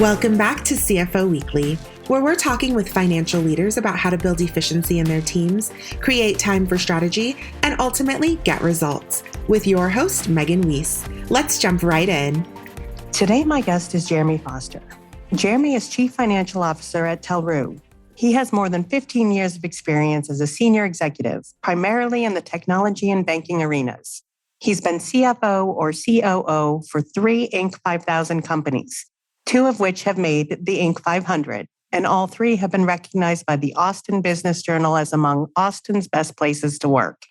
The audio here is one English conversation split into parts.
Welcome back to CFO Weekly, where we're talking with financial leaders about how to build efficiency in their teams, create time for strategy, and ultimately get results. With your host, Megan Weiss. Let's jump right in. Today, my guest is Jeremy Foster. Jeremy is Chief Financial Officer at Talroo. He has more than 15 years of experience as a senior executive, primarily in the technology and banking arenas. He's been CFO or COO for 3 Inc. 5000 companies, 2 of which have made the Inc. 500, and all 3 have been recognized by the Austin Business Journal as among Austin's best places to work.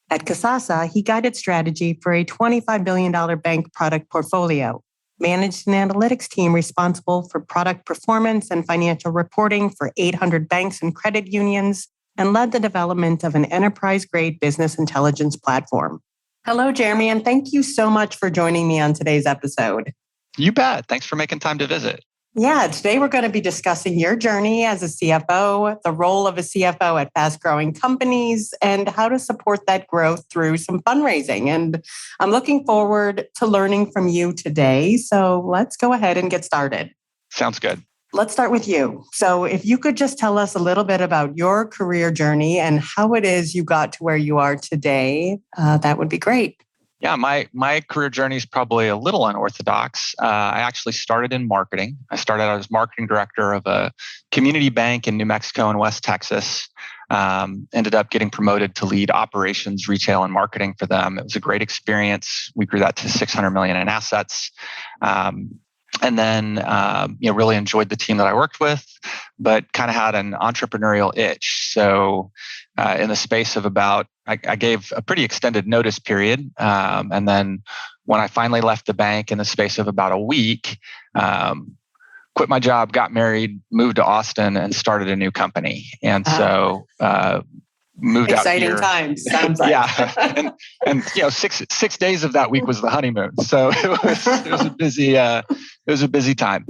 At Kasasa, he guided strategy for a $25 billion bank product portfolio, managed an analytics team responsible for product performance and financial reporting for 800 banks and credit unions, and led the development of an enterprise-grade business intelligence platform. Hello, Jeremy, and thank you so much for joining me on today's episode. You bet. Thanks for making time to visit. Yeah, today we're going to be discussing your journey as a CFO, the role of a CFO at fast-growing companies, and how to support that growth through some fundraising. And I'm looking forward to learning from you today. So let's go ahead and get started. Sounds good. Let's start with you. So if you could just tell us a little bit about your career journey and how it is you got to where you are today, that would be great. Yeah, my career journey is probably a little unorthodox. I actually started in marketing. I started out as marketing director of a community bank in New Mexico and West Texas. Ended up getting promoted to lead operations, retail, and marketing for them. It was a great experience. We grew that to $600 million in assets. And then, really enjoyed the team that I worked with, but kind of had an entrepreneurial itch. So in the space of I gave a pretty extended notice period. And then when I finally left the bank in the space of about a week, quit my job, got married, moved to Austin, and started a new company. And so moved exciting out here. Times, sounds like. Yeah, and 6 days of that week was the honeymoon, so it was a busy time,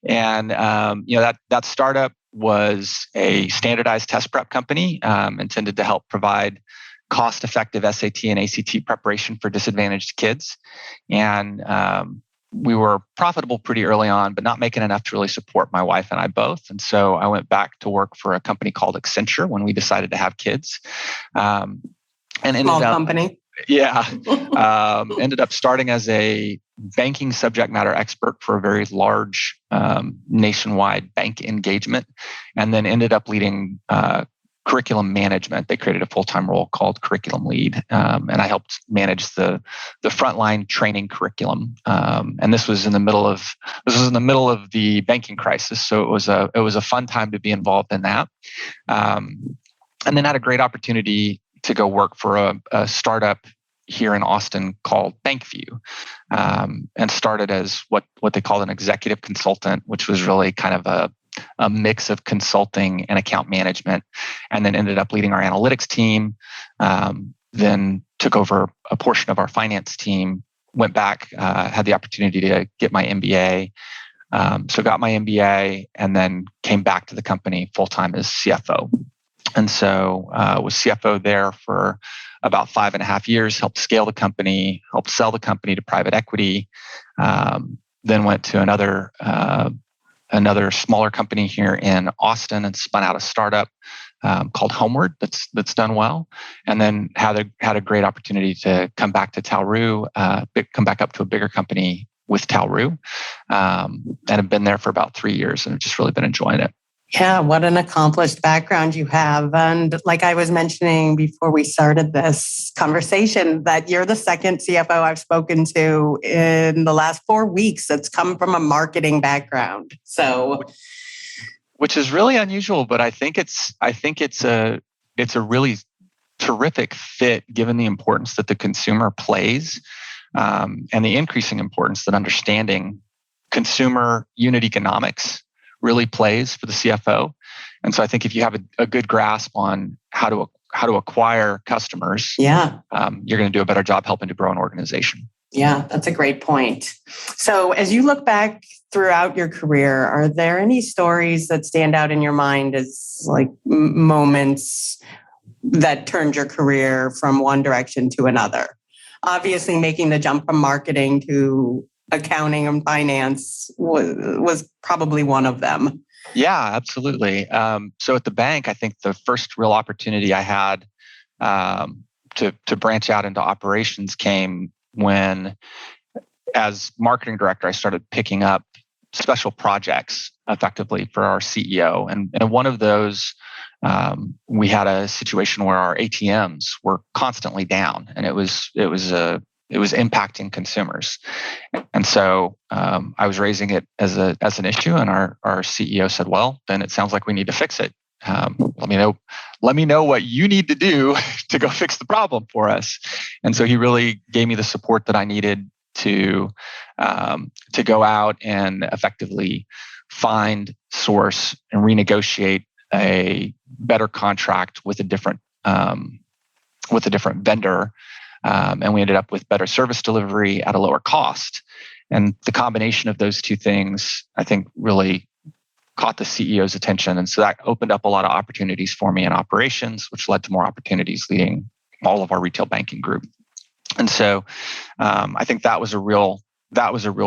and that startup was a standardized test prep company intended to help provide cost-effective SAT and ACT preparation for disadvantaged kids, and we were profitable pretty early on, but not making enough to really support my wife and I both. And so I went back to work for a company called Accenture when we decided to have kids. And Small company. Yeah. Ended up starting as a banking subject matter expert for a very large nationwide bank engagement, and then ended up leading curriculum management. They created a full-time role called curriculum lead, and I helped manage the frontline training curriculum. And this was in the middle of the banking crisis, so it was a fun time to be involved in that. And then had a great opportunity to go work for a startup here in Austin called Bankview, and started as what they called an executive consultant, which was really kind of a mix of consulting and account management, and then ended up leading our analytics team, then took over a portion of our finance team, went back, had the opportunity to get my MBA. So got my MBA and then came back to the company full-time as CFO. And so was CFO there for about 5.5 years, helped scale the company, helped sell the company to private equity, then went to another smaller company here in Austin and spun out a startup called Homeward that's done well, and then had a great opportunity to come back to Talroo, come back up to a bigger company with Talroo, and have been there for about 3 years and have just really been enjoying it. Yeah, what an accomplished background you have. And like I was mentioning before we started this conversation, that you're the second CFO I've spoken to in the last 4 weeks that's come from a marketing background. So, which is really unusual, but I think it's a really terrific fit given the importance that the consumer plays, and the increasing importance that understanding consumer unit economics really plays for the CFO. And so I think if you have a good grasp on how to acquire customers, you're going to do a better job helping to grow an organization. Yeah, that's a great point. So as you look back throughout your career, are there any stories that stand out in your mind as like moments that turned your career from one direction to another? Obviously, making the jump from marketing to accounting and finance was probably one of them. Yeah, absolutely. So at the bank, I think the first real opportunity I had to branch out into operations came when, as marketing director, I started picking up special projects effectively for our CEO. And one of those, we had a situation where our ATMs were constantly down, and it was impacting consumers. And so I was raising it as an issue, and our CEO said, "Well, then it sounds like we need to fix it. Let me know what you need to do to go fix the problem for us." And so he really gave me the support that I needed to go out and effectively find, source, and renegotiate a better contract with a different vendor. And we ended up with better service delivery at a lower cost. And the combination of those two things, I think, really caught the CEO's attention. And so that opened up a lot of opportunities for me in operations, which led to more opportunities leading all of our retail banking group. And so I think that was a real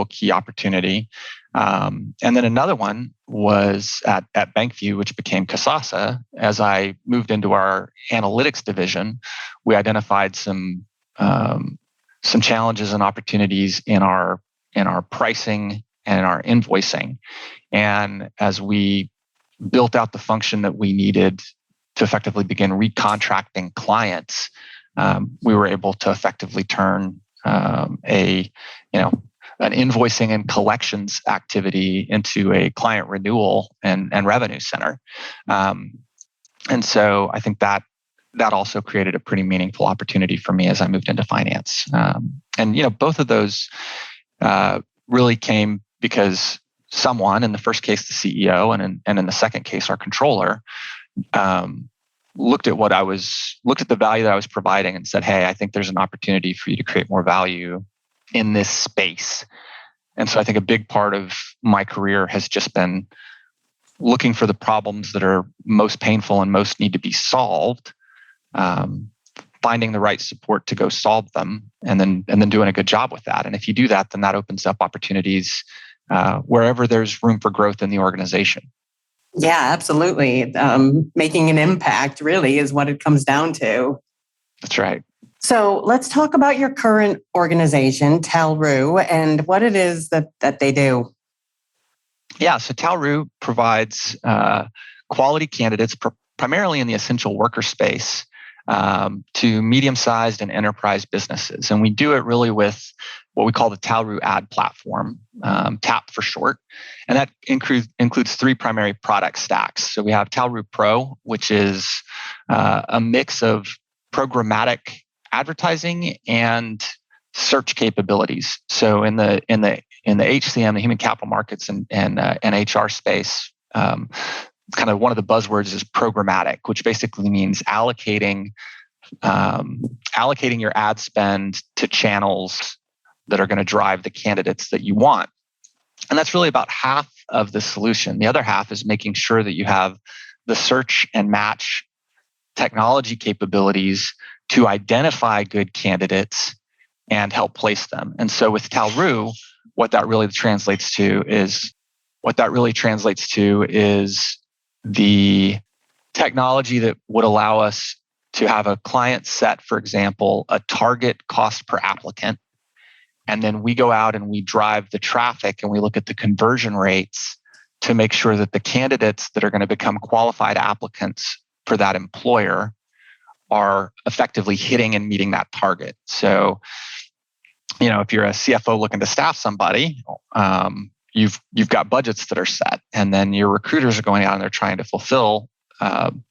key opportunity. And then another one was at BankView, which became Kasasa. As I moved into our analytics division, we identified some challenges and opportunities in our pricing and in our invoicing. And as we built out the function that we needed to effectively begin recontracting clients, we were able to effectively turn an invoicing and collections activity into a client renewal and revenue center. And so I think that also created a pretty meaningful opportunity for me as I moved into finance. And both of those really came because someone, in the first case the CEO, and in the second case our controller, looked at the value that I was providing and said, "Hey, I think there's an opportunity for you to create more value in this space." And so I think a big part of my career has just been looking for the problems that are most painful and most need to be solved, finding the right support to go solve them, and then doing a good job with that. And if you do that, then that opens up opportunities wherever there's room for growth in the organization. Yeah, absolutely. Making an impact really is what it comes down to. That's right. So let's talk about your current organization, Talroo, and what it is that they do. Yeah, so Talroo provides quality candidates primarily in the essential worker space to medium-sized and enterprise businesses. And we do it really with what we call the Talroo ad platform, TAP for short. And that includes three primary product stacks. So we have Talroo Pro, which is a mix of programmatic advertising and search capabilities. So in the HCM, the human capital markets and HR space, kind of one of the buzzwords is programmatic, which basically means allocating your ad spend to channels that are going to drive the candidates that you want. And that's really about half of the solution. The other half is making sure that you have the search and match technology capabilities to identify good candidates and help place them. And so with Talroo, what that really translates to is the technology that would allow us to have a client set, for example, a target cost per applicant. And then we go out and we drive the traffic and we look at the conversion rates to make sure that the candidates that are going to become qualified applicants for that employer are effectively hitting and meeting that target. So, if you're a CFO looking to staff somebody, you've got budgets that are set, and then your recruiters are going out and they're trying to fulfill the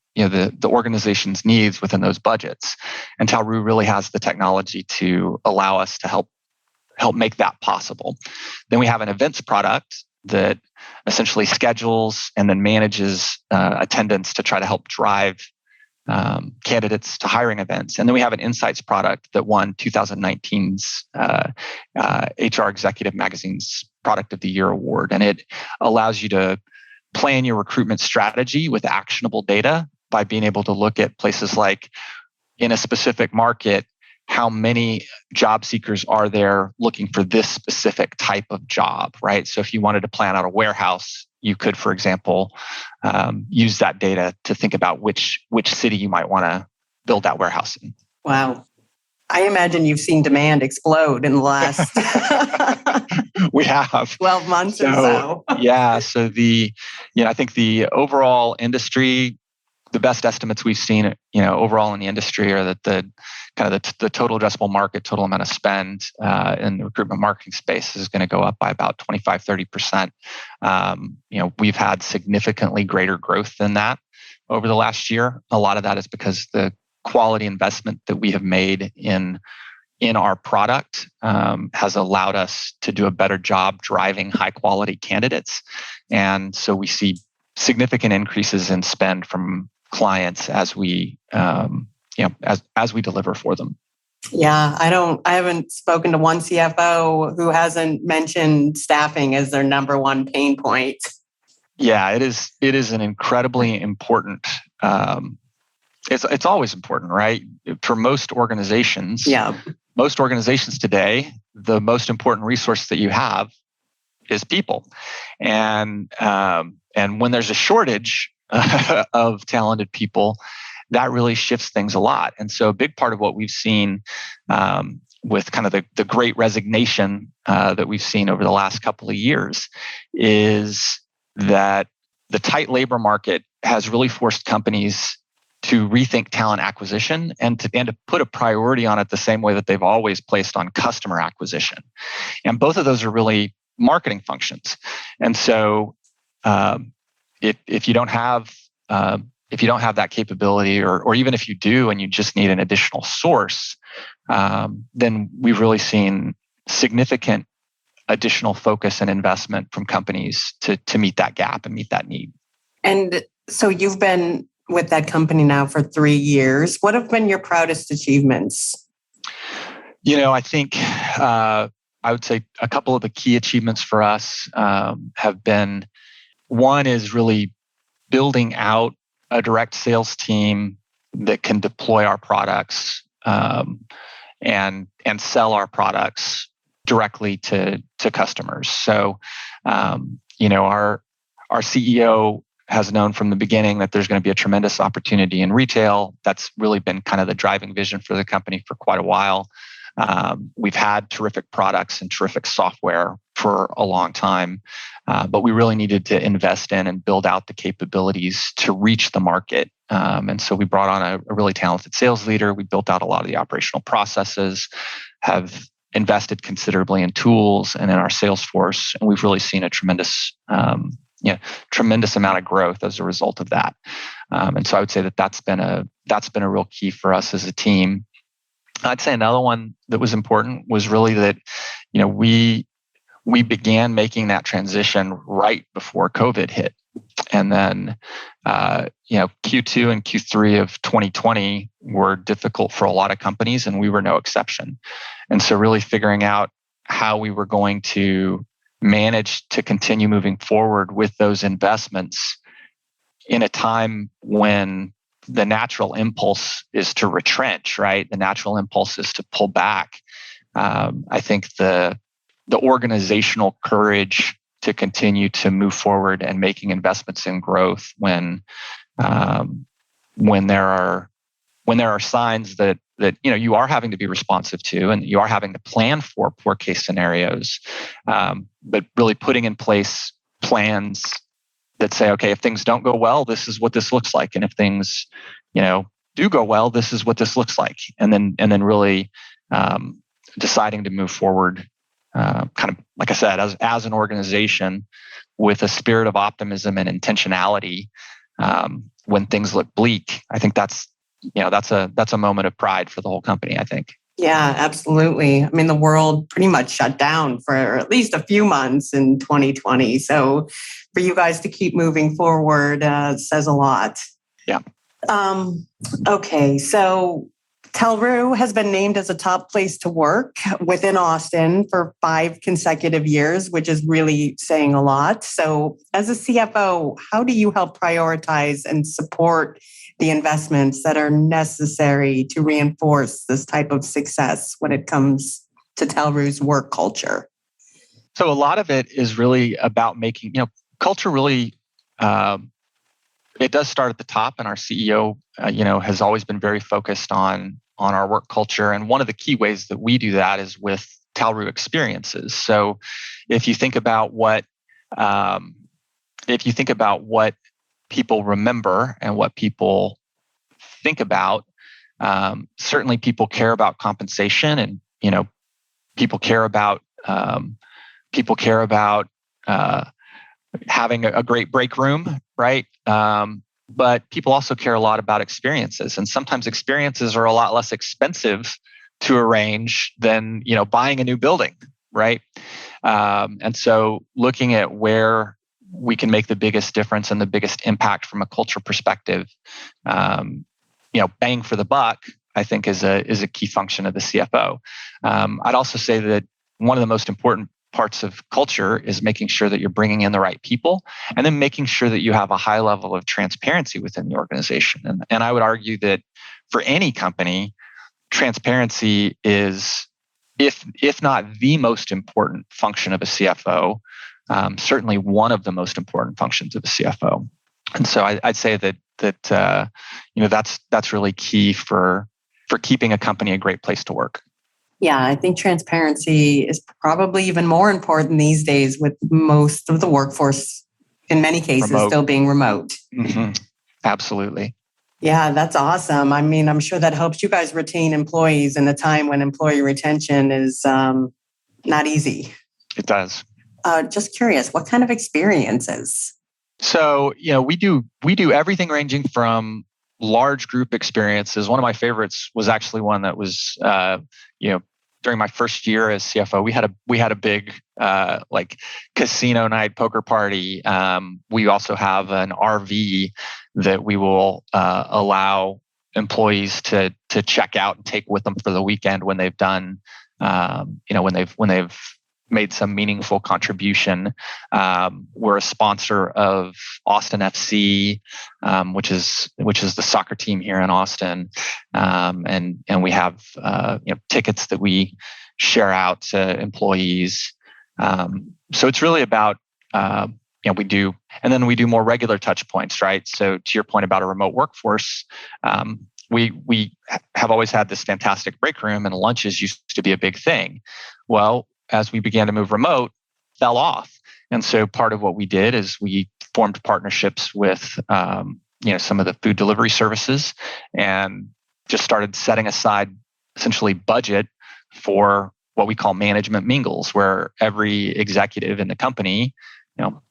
organization's needs within those budgets. And Talroo really has the technology to allow us to help make that possible. Then we have an events product that essentially schedules and then manages attendance to try to help drive candidates to hiring events. And then we have an insights product that won 2019's HR Executive Magazine's Product of the Year award. And it allows you to plan your recruitment strategy with actionable data by being able to look at places like, in a specific market, how many job seekers are there looking for this specific type of job, right? So if you wanted to plan out a warehouse, you could, for example, use that data to think about which city you might want to build that warehouse in. Wow. I imagine you've seen demand explode in the last we have 12 months or so. Yeah. So I think the overall industry, the best estimates we've seen, overall in the industry are that the total addressable market, total amount of spend in the recruitment marketing space is going to go up by about 25-30%. We've had significantly greater growth than that over the last year. A lot of that is because the quality investment that we have made in our product has allowed us to do a better job driving high quality candidates. And so we see significant increases in spend from clients as we as we deliver for them. Yeah, I haven't spoken to one CFO who hasn't mentioned staffing as their number one pain point. Yeah, it is an incredibly important it's always important, right? For most organizations. Yeah. Most organizations today, the most important resource that you have is people. And when there's a shortage of talented people, that really shifts things a lot. And so a big part of what we've seen with kind of the great resignation that we've seen over the last couple of years is that the tight labor market has really forced companies to rethink talent acquisition and to put a priority on it the same way that they've always placed on customer acquisition. And both of those are really marketing functions. And so if you don't have that capability, or even if you do and you just need an additional source, then we've really seen significant additional focus and investment from companies to meet that gap and meet that need. And so you've been with that company now for 3 years. What have been your proudest achievements? I think I would say a couple of the key achievements for us have been, one is really building out a direct sales team that can deploy our products and sell our products directly to customers. So, our CEO has known from the beginning that there's going to be a tremendous opportunity in retail. That's really been kind of the driving vision for the company for quite a while. We've had terrific products and terrific software for a long time, but we really needed to invest in and build out the capabilities to reach the market. And so we brought on a really talented sales leader. We built out a lot of the operational processes, have invested considerably in tools and in our sales force, and we've really seen a tremendous amount of growth as a result of that. And so I would say that's been a real key for us as a team. I'd say another one that was important was really that, we began making that transition right before COVID hit. And then, Q2 and Q3 of 2020 were difficult for a lot of companies, and we were no exception. And so really figuring out how we were going to manage to continue moving forward with those investments in a time when the natural impulse is to retrench, right? The natural impulse is to pull back. I think the organizational courage to continue to move forward and making investments in growth when there are signs that you are having to be responsive to and you are having to plan for poor case scenarios, but really putting in place plans that say, okay, if things don't go well, this is what this looks like, and if things do go well, this is what this looks like, and then really deciding to move forward, kind of like I said, as an organization with a spirit of optimism and intentionality when things look bleak. I think that's a moment of pride for the whole company, I think. Yeah, absolutely. I mean, the world pretty much shut down for at least a few months in 2020. So for you guys to keep moving forward says a lot. Yeah. Okay, so Talroo has been named as a top place to work within Austin for 5 consecutive years, which is really saying a lot. So as a CFO, how do you help prioritize and support the investments that are necessary to reinforce this type of success when it comes to Talroo's work culture? So a lot of it is really about making, culture really, it does start at the top, and our CEO, has always been very focused on our work culture. And one of the key ways that we do that is with Talroo experiences. So if you think about what people remember and what people think about, certainly people care about compensation, and people care about having a great break room, right? But people also care a lot about experiences, and sometimes experiences are a lot less expensive to arrange than buying a new building, right? And so looking at where we can make the biggest difference and the biggest impact from a culture perspective, bang for the buck, I think is a key function of the CFO. I'd also say that one of the most important parts of culture is making sure that you're bringing in the right people, and then making sure that you have a high level of transparency within the organization. And I would argue that for any company, transparency is, if not the most important function of a CFO, certainly one of the most important functions of a CFO. And so I'd say that that's really key for keeping a company a great place to work. Yeah, I think transparency is probably even more important these days, with most of the workforce, in many cases, still being remote. Mm-hmm. Absolutely. Yeah, that's awesome. I mean, I'm sure that helps you guys retain employees in a time when employee retention is not easy. It does. Just curious, what kind of experiences? So, we do everything ranging from large group experiences. One of my favorites was actually one that was, during my first year as CFO, we had a big casino night, poker party. We also have an RV that we will allow employees to check out and take with them for the weekend when they've done, when they've made some meaningful contribution. We're a sponsor of Austin FC, which is the soccer team here in Austin, and we have tickets that we share out to employees. So it's really about we do more regular touch points, right? So to your point about a remote workforce, we have always had this fantastic break room, and lunches used to be a big thing. Well, as we began to move remote, fell off. And so part of what we did is we formed partnerships with some of the food delivery services, and just started setting aside essentially budget for what we call management mingles, where every executive in the company,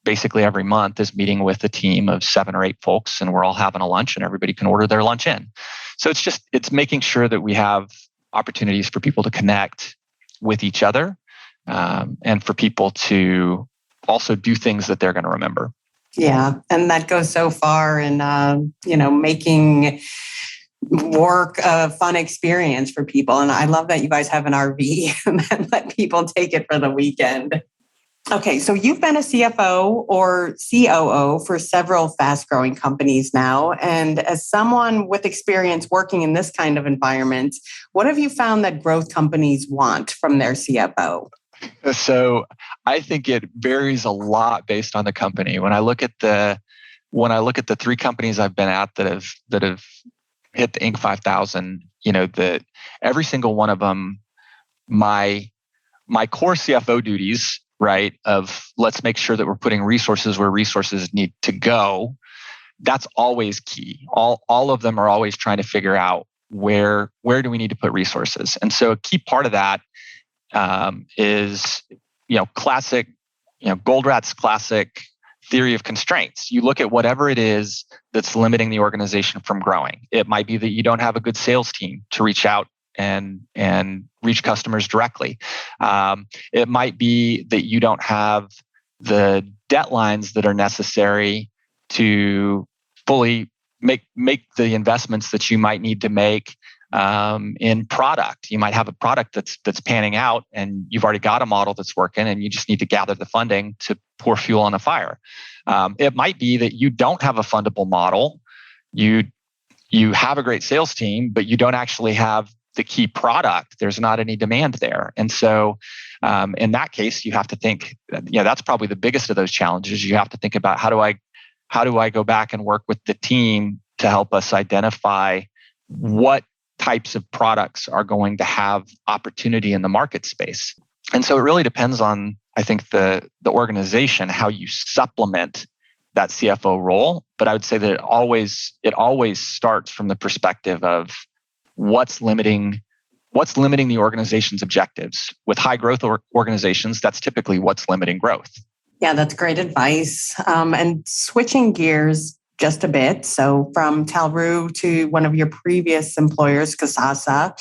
basically every month is meeting with a team of 7 or 8 folks, and we're all having a lunch, and everybody can order their lunch in. So it's making sure that we have opportunities for people to connect with each other, and for people to also do things that they're going to remember. Yeah, and that goes so far in making work a fun experience for people. And I love that you guys have an RV and let people take it for the weekend. Okay, so you've been a CFO or COO for several fast-growing companies now. And as someone with experience working in this kind of environment, what have you found that growth companies want from their CFO? So I think it varies a lot based on the company. When I look at the 3 companies I've been at that have hit the Inc. 5000, every single one of them, my core CFO duties, right, of let's make sure that we're putting resources where resources need to go, that's always key. All of them are always trying to figure out where do we need to put resources. And so a key part of that is classic, Goldrat's classic theory of constraints. You look at whatever it is that's limiting the organization from growing. It might be that you don't have a good sales team to reach out and reach customers directly. It might be that you don't have the deadlines that are necessary to fully make the investments that you might need to make in product. You might have a product that's panning out, and you've already got a model that's working, and you just need to gather the funding to pour fuel on the fire. It might be that you don't have a fundable model. You have a great sales team, but you don't actually have the key product. There's not any demand there. And so in that case, you have to think, that's probably the biggest of those challenges. You have to think about how do I go back and work with the team to help us identify what types of products are going to have opportunity in the market space. And so it really depends on, I think, the organization, how you supplement that CFO role. But I would say that it always starts from the perspective of what's limiting the organization's objectives. With high growth organizations, that's typically what's limiting growth. Yeah, that's great advice. And switching gears just a bit, so from Talroo to one of your previous employers, Kasasa,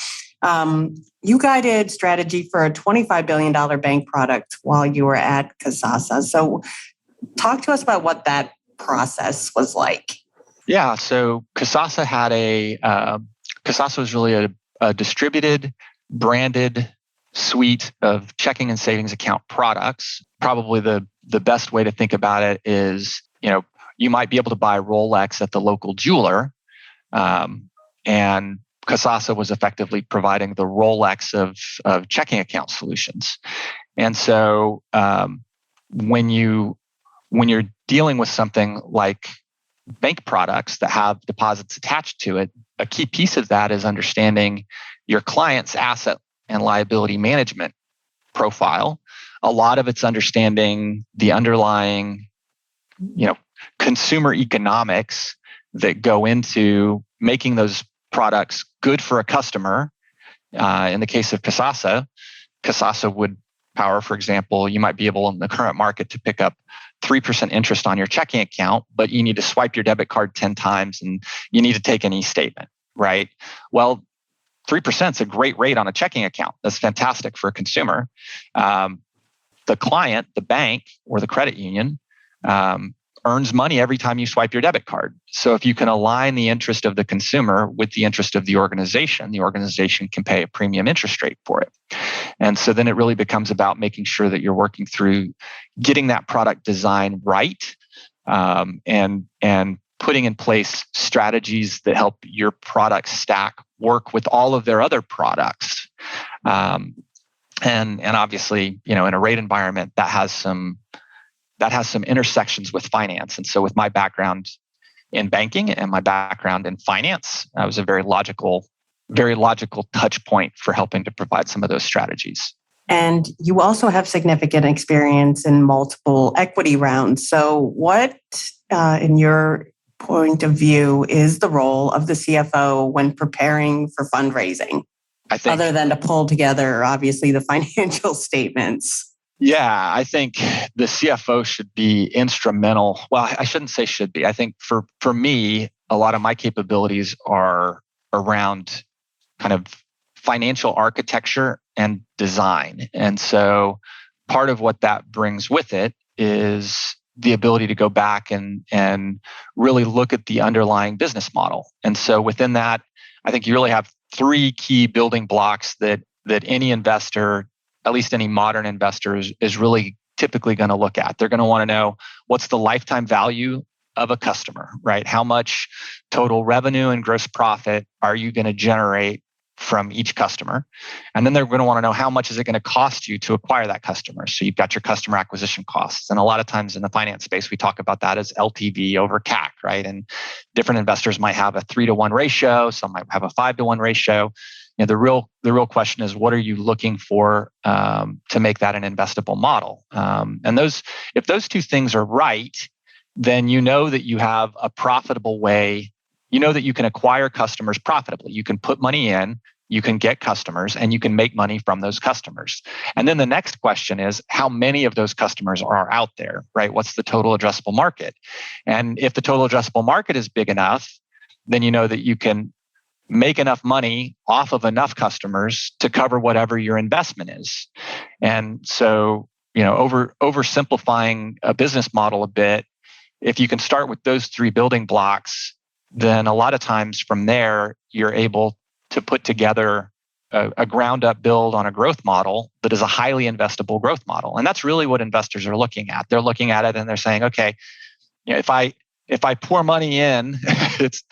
you guided strategy for a $25 billion bank product while you were at Kasasa. So talk to us about what that process was like. Yeah, so Kasasa Kasasa was really a distributed, branded suite of checking and savings account products. Probably the best way to think about it is, you might be able to buy Rolex at the local jeweler, and Kasasa was effectively providing the Rolex of checking account solutions. And so when you're dealing with something like bank products that have deposits attached to it, a key piece of that is understanding your client's asset and liability management profile. A lot of it's understanding the underlying, consumer economics that go into making those products good for a customer. In the case of Kasasa would power, for example, you might be able in the current market to pick up 3% interest on your checking account, but you need to swipe your debit card 10 times and you need to take an e-statement, right? Well, 3% is a great rate on a checking account. That's fantastic for a consumer. The client, the bank or the credit union, earns money every time you swipe your debit card. So if you can align the interest of the consumer with the interest of the organization can pay a premium interest rate for it. And so then it really becomes about making sure that you're working through getting that product design right, and putting in place strategies that help your product stack work with all of their other products. And obviously, in a rate environment that has some intersections with finance. And so with my background in banking and my background in finance, I was a very logical touch point for helping to provide some of those strategies. And you also have significant experience in multiple equity rounds. So what, in your point of view, is the role of the CFO when preparing for fundraising? I think, other than to pull together, obviously, the financial statements. Yeah, I think the CFO should be instrumental. Well, I shouldn't say should be. I think for me, a lot of my capabilities are around kind of financial architecture and design. And so part of what that brings with it is the ability to go back and really look at the underlying business model. And so within that, I think you really have three key building blocks that any investor, at least any modern investor, is really typically going to look at. They're going to want to know what's the lifetime value of a customer, right? How much total revenue and gross profit are you going to generate from each customer? And then they're going to want to know how much is it going to cost you to acquire that customer. So you've got your customer acquisition costs. And a lot of times in the finance space, we talk about that as LTV over CAC, right? And different investors might have a 3-to-1 ratio. Some might have a 5-to-1 ratio. The real question is, what are you looking for to make that an investable model? And if those two things are right, then you know that you have a profitable way. You know that you can acquire customers profitably. You can put money in, you can get customers, and you can make money from those customers. And then the next question is, how many of those customers are out there, right? What's the total addressable market? And if the total addressable market is big enough, then you know that you can make enough money off of enough customers to cover whatever your investment is. And so, oversimplifying a business model a bit, if you can start with those three building blocks, then a lot of times from there, you're able to put together a ground up build on a growth model that is a highly investable growth model. And that's really what investors are looking at. They're looking at it and they're saying, okay, if I pour money in, it's,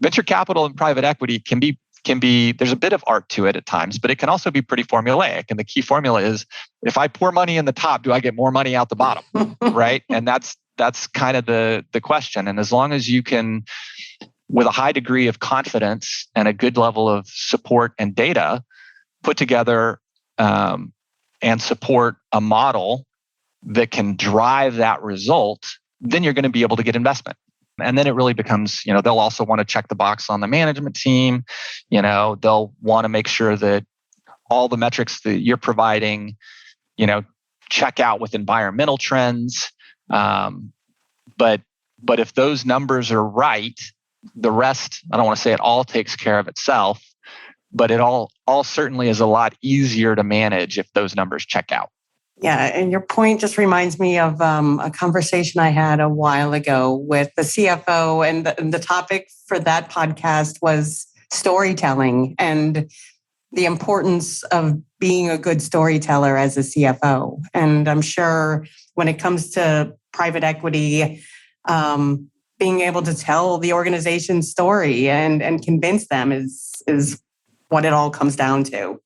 venture capital and private equity can be, there's a bit of art to it at times, but it can also be pretty formulaic. And the key formula is, if I pour money in the top, do I get more money out the bottom? Right. And that's kind of the question. And as long as you can, with a high degree of confidence and a good level of support and data, put together and support a model that can drive that result, then you're going to be able to get investment. And then it really becomes, they'll also want to check the box on the management team. They'll want to make sure that all the metrics that you're providing, check out with environmental trends. But if those numbers are right, the rest, I don't want to say it all takes care of itself, but it all certainly is a lot easier to manage if those numbers check out. Yeah, and your point just reminds me of a conversation I had a while ago with the CFO, and the topic for that podcast was storytelling and the importance of being a good storyteller as a CFO. And I'm sure when it comes to private equity, being able to tell the organization's story and convince them is what it all comes down to.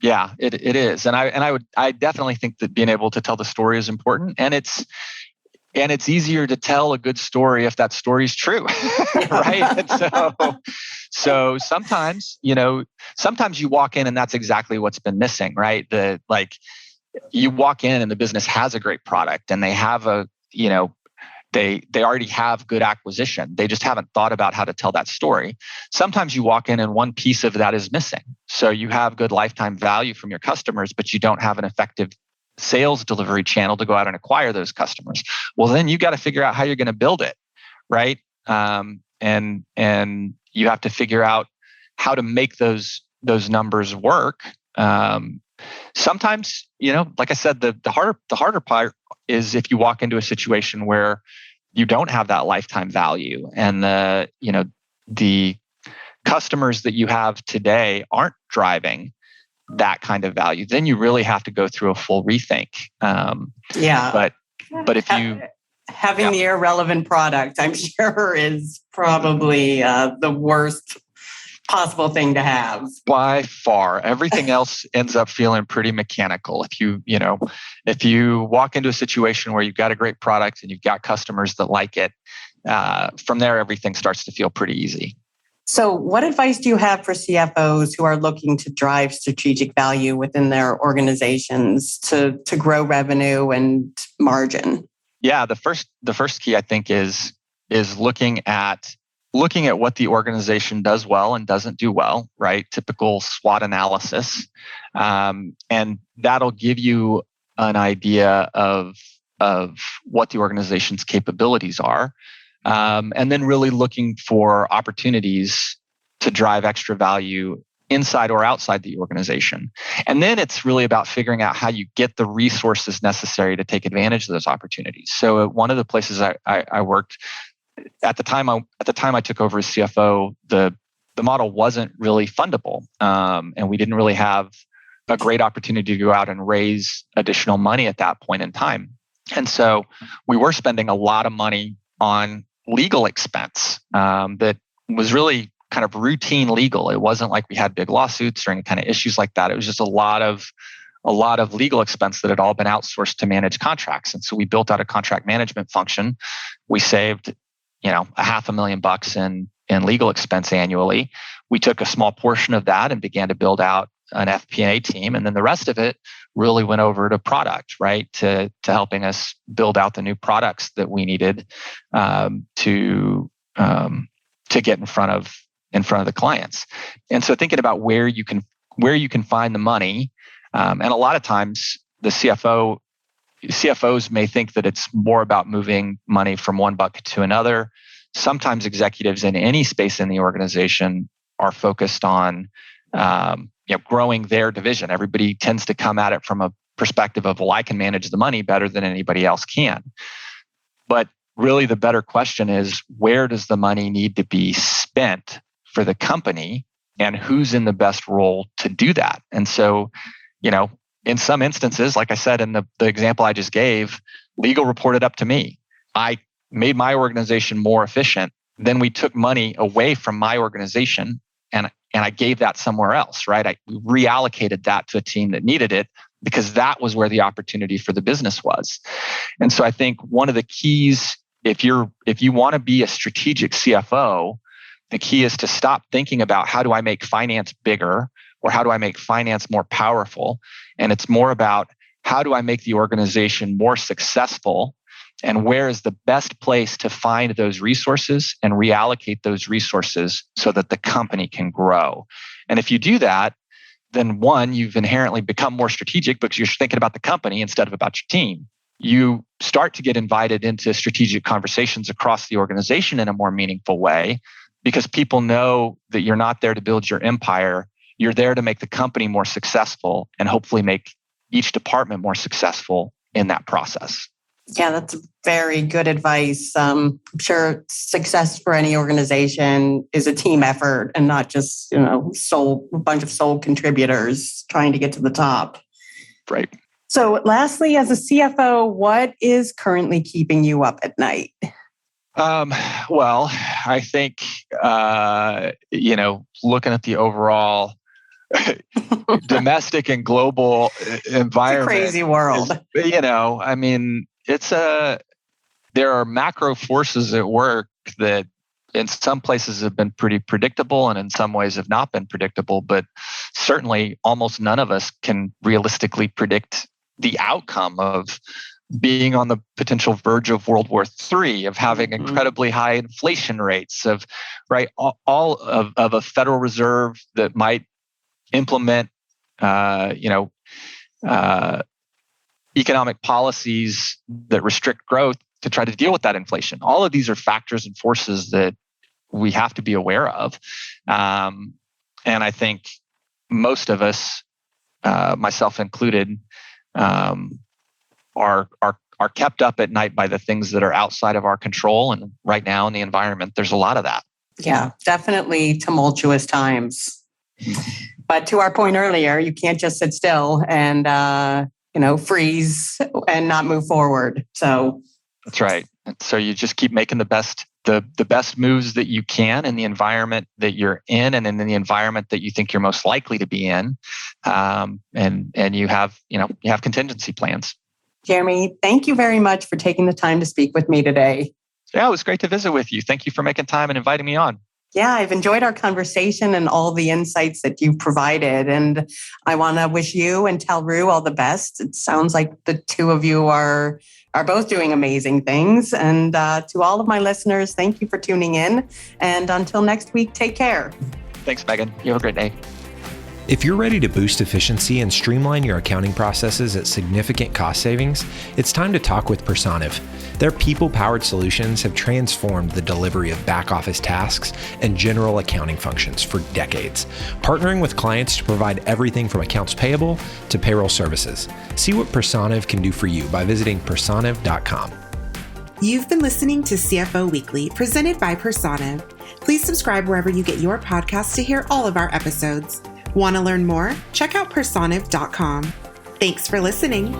Yeah, it is. And I definitely think that being able to tell the story is important. And it's easier to tell a good story if that story is true. Right. And so sometimes you walk in and that's exactly what's been missing, right? You walk in and the business has a great product and they have they already have good acquisition. They just haven't thought about how to tell that story. Sometimes you walk in and one piece of that is missing. So you have good lifetime value from your customers, but you don't have an effective sales delivery channel to go out and acquire those customers. Well, then you got to figure out how you're going to build it, right? And you have to figure out how to make those numbers work. Sometimes, like I said, the harder part is if you walk into a situation where you don't have that lifetime value and the customers that you have today aren't driving that kind of value, then you really have to go through a full rethink. But if you having the irrelevant product, I'm sure is probably the worst possible thing to have. By far, everything else ends up feeling pretty mechanical. If you walk into a situation where you've got a great product and you've got customers that like it, from there everything starts to feel pretty easy. So, what advice do you have for CFOs who are looking to drive strategic value within their organizations to grow revenue and margin? Yeah, the first key I think is looking at what the organization does well and doesn't do well, right? Typical SWOT analysis. And that'll give you an idea of what the organization's capabilities are. And then really looking for opportunities to drive extra value inside or outside the organization. And then it's really about figuring out how you get the resources necessary to take advantage of those opportunities. So one of the places I worked, at the time I took over as CFO, the model wasn't really fundable, and we didn't really have a great opportunity to go out and raise additional money at that point in time. And so we were spending a lot of money on legal expense that was really kind of routine legal. It wasn't like we had big lawsuits or any kind of issues like that. It was just a lot of legal expense that had all been outsourced to manage contracts. And so we built out a contract management function. We saved $500,000 in legal expense annually. We took a small portion of that and began to build out an FP&A team. And then the rest of it really went over to product, right? To helping us build out the new products that we needed to get in front of the clients. And so thinking about where you can find the money, and a lot of times the CFOs may think that it's more about moving money from one bucket to another. Sometimes executives in any space in the organization are focused on growing their division. Everybody tends to come at it from a perspective of, well, I can manage the money better than anybody else can. But really the better question is, where does the money need to be spent for the company and who's in the best role to do that. And so, in some instances, like I said, in the example I just gave, legal reported up to me. I made my organization more efficient. Then we took money away from my organization and I gave that somewhere else, right? I reallocated that to a team that needed it because that was where the opportunity for the business was. And so I think one of the keys, if you want to be a strategic CFO, the key is to stop thinking about how do I make finance bigger or how do I make finance more powerful? And it's more about how do I make the organization more successful and where is the best place to find those resources and reallocate those resources so that the company can grow. And if you do that, then one, you've inherently become more strategic because you're thinking about the company instead of about your team. You start to get invited into strategic conversations across the organization in a more meaningful way because people know that you're not there to build your empire. You're there to make the company more successful and hopefully make each department more successful in that process. Yeah, that's very good advice. I'm sure success for any organization is a team effort and not just, a bunch of sole contributors trying to get to the top. Right. So lastly, as a CFO, what is currently keeping you up at night? Well, I think, looking at the overall domestic and global environment. It's a crazy world. There are macro forces at work that in some places have been pretty predictable and in some ways have not been predictable, but certainly almost none of us can realistically predict the outcome of being on the potential verge of World War III, of having incredibly high inflation rates, of all of a Federal Reserve that might implement economic policies that restrict growth to try to deal with that inflation. All of these are factors and forces that we have to be aware of. And I think most of us, myself included, are kept up at night by the things that are outside of our control. And right now in the environment, there's a lot of that. Yeah, definitely tumultuous times. But to our point earlier, you can't just sit still and freeze and not move forward. So that's right. And so you just keep making the best moves that you can in the environment that you're in and in the environment that you think you're most likely to be in. And you have contingency plans. Jeremy, thank you very much for taking the time to speak with me today. Yeah, it was great to visit with you. Thank you for making time and inviting me on. Yeah, I've enjoyed our conversation and all the insights that you've provided. And I want to wish you and Talroo all the best. It sounds like the two of you are both doing amazing things. And to all of my listeners, thank you for tuning in. And until next week, take care. Thanks, Megan. You have a great day. If you're ready to boost efficiency and streamline your accounting processes at significant cost savings, it's time to talk with Personiv. Their people-powered solutions have transformed the delivery of back-office tasks and general accounting functions for decades, partnering with clients to provide everything from accounts payable to payroll services. See what Personiv can do for you by visiting personiv.com. You've been listening to CFO Weekly, presented by Personiv. Please subscribe wherever you get your podcasts to hear all of our episodes. Want to learn more? Check out personiv.com. Thanks for listening.